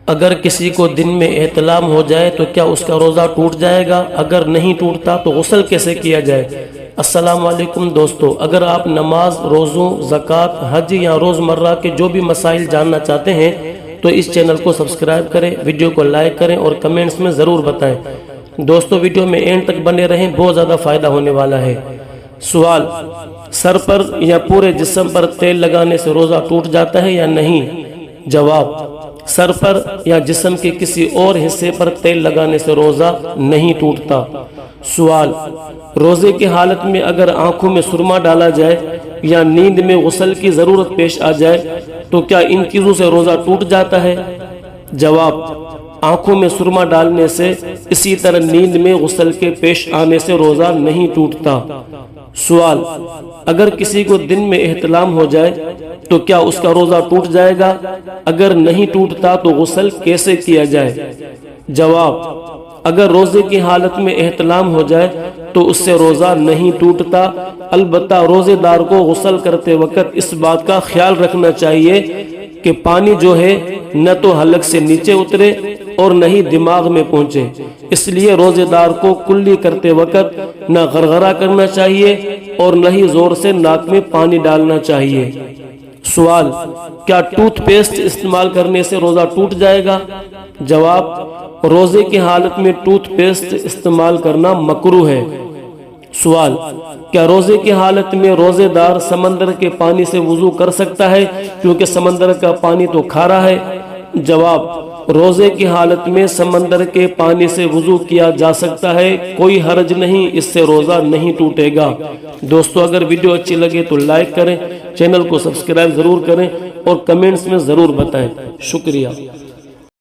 اگر کسی کو دن میں احتلام ہو جائے تو کیا اس کا روزہ ٹوٹ جائے گا؟ اگر نہیں ٹوٹتا تو غسل کیسے کیا جائے؟ السلام علیکم دوستو، اگر آپ نماز، روزوں، زکوٰۃ، حج یا روزمرہ کے جو بھی مسائل جاننا چاہتے ہیں تو اس چینل کو سبسکرائب کریں، ویڈیو کو لائک کریں اور کمنٹس میں ضرور بتائیں۔ دوستو ویڈیو میں اینڈ تک بنے رہیں، بہت زیادہ فائدہ ہونے والا ہے۔ سوال: سر پر یا پورے جسم پر تیل لگانے سے روزہ ٹوٹ جاتا ہے یا نہیں؟ جواب: سر پر یا جسم کے کسی اور حصے پر تیل لگانے سے روزہ نہیں ٹوٹتا۔ سوال: روزے کی حالت میں اگر آنکھوں میں سرما ڈالا جائے یا نیند میں غسل کی ضرورت پیش آ جائے تو کیا ان چیزوں سے روزہ ٹوٹ جاتا ہے؟ جواب: آنکھوں میں سرما ڈالنے سے، اسی طرح نیند میں غسل کے پیش آنے سے روزہ نہیں ٹوٹتا۔ سوال: اگر کسی کو دن میں احتلام ہو جائے تو کیا اس کا روزہ ٹوٹ جائے گا؟ اگر نہیں ٹوٹتا تو غسل کیسے کیا جائے؟ جواب: اگر روزے کی حالت میں احتلام ہو جائے تو اس سے روزہ نہیں ٹوٹتا، البتہ روزے دار کو غسل کرتے وقت اس بات کا خیال رکھنا چاہیے کہ پانی جو ہے نہ تو حلق سے نیچے اترے اور نہ ہی دماغ میں پہنچے، اس لیے روزے دار کو کلی کرتے وقت نہ غرغرہ کرنا چاہیے اور نہ ہی زور سے ناک میں پانی ڈالنا چاہیے۔ سوال: کیا ٹوتھ پیسٹ استعمال کرنے سے روزہ ٹوٹ جائے گا؟ جواب: روزے کی حالت میں ٹوتھ پیسٹ استعمال کرنا مکروہ ہے۔ سوال: کیا روزے کی حالت میں روزے دار سمندر کے پانی سے وضو کر سکتا ہے کیونکہ سمندر کا پانی تو کھارا ہے؟ جواب: روزے کی حالت میں سمندر کے پانی سے وضو کیا جا سکتا ہے، کوئی حرج نہیں، اس سے روزہ نہیں ٹوٹے گا۔ دوستو اگر ویڈیو اچھی لگے تو لائک کریں، چینل کو سبسکرائب ضرور کریں اور کمنٹس میں ضرور بتائیں۔ شکریہ۔